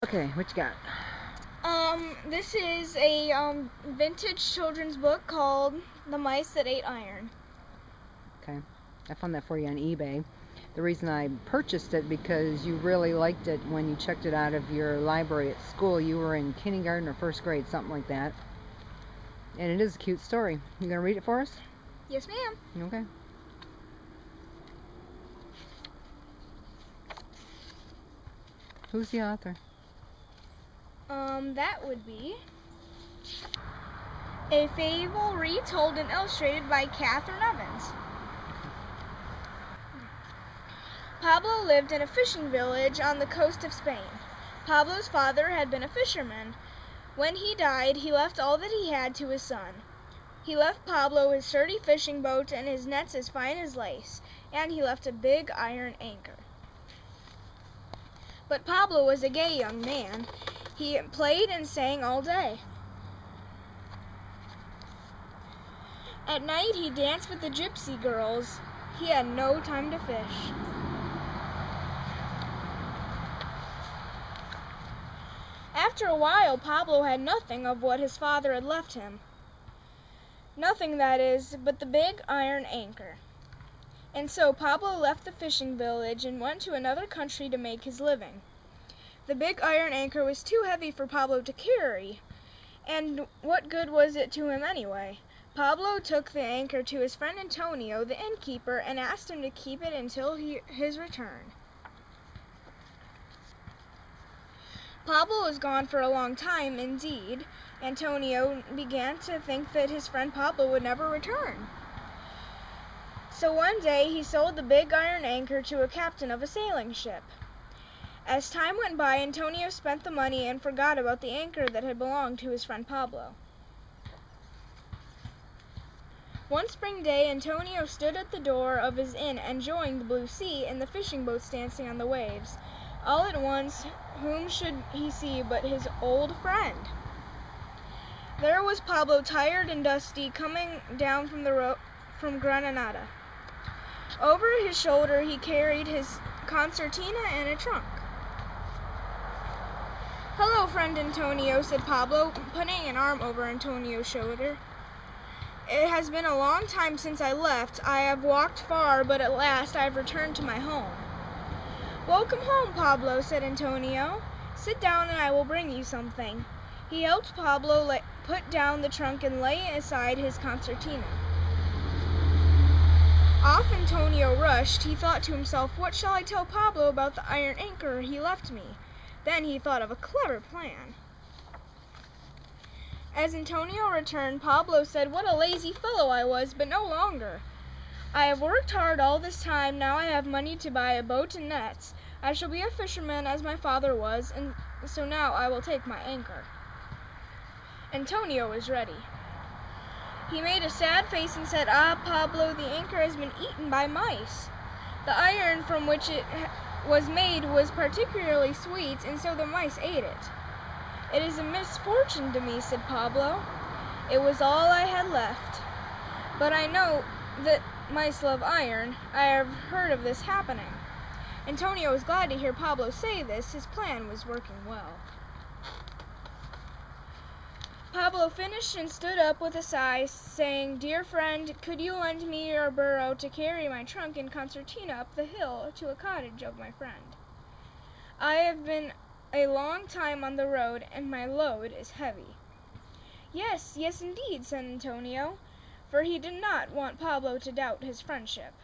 Okay, what you got? This is a vintage children's book called The Mice That Ate Iron. Okay, I found that for you on eBay. The reason I purchased it because you really liked it when you checked it out of your library at school. You were in kindergarten or first grade, something like that. And it is a cute story. You gonna read it for us? Yes, ma'am. Okay. Who's the author? That would be A Fable Retold and Illustrated by Catherine Evans. Pablo lived in a fishing village on the coast of Spain. Pablo's father had been a fisherman. When he died, he left all that he had to his son. He left Pablo his sturdy fishing boat and his nets as fine as lace, and he left a big iron anchor. But Pablo was a gay young man. He played and sang all day. At night he danced with the gypsy girls. He had no time to fish. After a while, Pablo had nothing of what his father had left him. Nothing, that is, but the big iron anchor. And so Pablo left the fishing village and went to another country to make his living. The big iron anchor was too heavy for Pablo to carry, and what good was it to him anyway? Pablo took the anchor to his friend Antonio, the innkeeper, and asked him to keep it until his return. Pablo was gone for a long time indeed. Antonio began to think that his friend Pablo would never return. So one day he sold the big iron anchor to a captain of a sailing ship. As time went by, Antonio spent the money and forgot about the anchor that had belonged to his friend Pablo. One spring day, Antonio stood at the door of his inn enjoying the blue sea and the fishing boats dancing on the waves. All at once, whom should he see but his old friend? There was Pablo, tired and dusty, coming down from Granada. Over his shoulder he carried his concertina and a trunk. "Hello, friend Antonio," said Pablo, putting an arm over Antonio's shoulder. "It has been a long time since I left. I have walked far, but at last I have returned to my home." "Welcome home, Pablo," said Antonio. "Sit down and I will bring you something." He helped Pablo put down the trunk and lay aside his concertina. Off Antonio rushed. He thought to himself, "What shall I tell Pablo about the iron anchor he left me?" Then he thought of a clever plan. As Antonio returned, Pablo said, "What a lazy fellow I was, but no longer. I have worked hard all this time. Now I have money to buy a boat and nets. I shall be a fisherman as my father was, and so now I will take my anchor." Antonio was ready. He made a sad face and said, "Ah, Pablo, the anchor has been eaten by mice. The iron from which it was made was particularly sweet, and so the mice ate it." "It is a misfortune to me," said Pablo. "It was all I had left. But I know that mice love iron. I have heard of this happening." Antonio was glad to hear Pablo say this. His plan was working well. Pablo finished and stood up with a sigh, saying, "Dear friend, could you lend me your burro to carry my trunk and concertina up the hill to a cottage of my friend? I have been a long time on the road, and my load is heavy." "Yes, yes, indeed," said Antonio, for he did not want Pablo to doubt his friendship.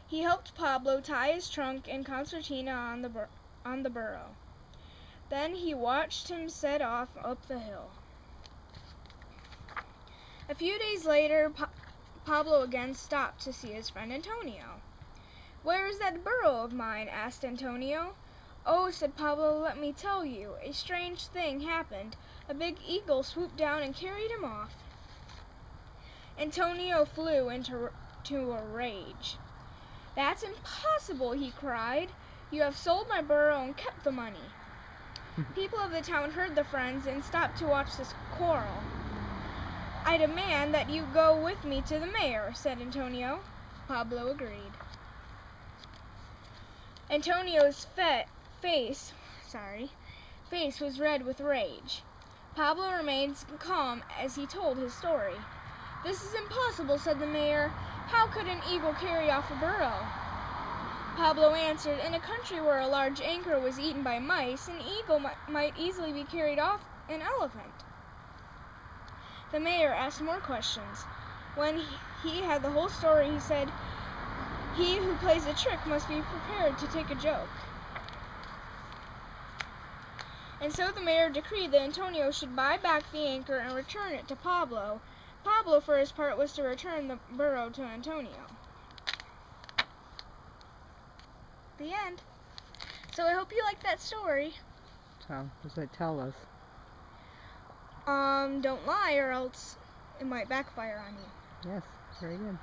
He helped Pablo tie his trunk and concertina on the burro. Then he watched him set off up the hill. A few days later, Pablo again stopped to see his friend Antonio. "Where is that burro of mine?" asked Antonio. "Oh," said Pablo, "let me tell you. A strange thing happened. A big eagle swooped down and carried him off." Antonio flew into a rage. "That's impossible," he cried. "You have sold my burro and kept the money." People of the town heard the friends and stopped to watch this quarrel. "I demand that you go with me to the mayor," said Antonio. Pablo agreed. Antonio's face face was red with rage. Pablo remained calm as he told his story. "This is impossible," said the mayor. "How could an eagle carry off a burro?" Pablo answered, "In a country where a large anchor was eaten by mice, an eagle might easily be carried off an elephant." The mayor asked more questions. When he had the whole story, he said, "He who plays a trick must be prepared to take a joke." And so the mayor decreed that Antonio should buy back the anchor and return it to Pablo. Pablo, for his part, was to return the burro to Antonio. The end. So I hope you liked that story. So, what does that tell us? Don't lie or else it might backfire on you. Yes, very good.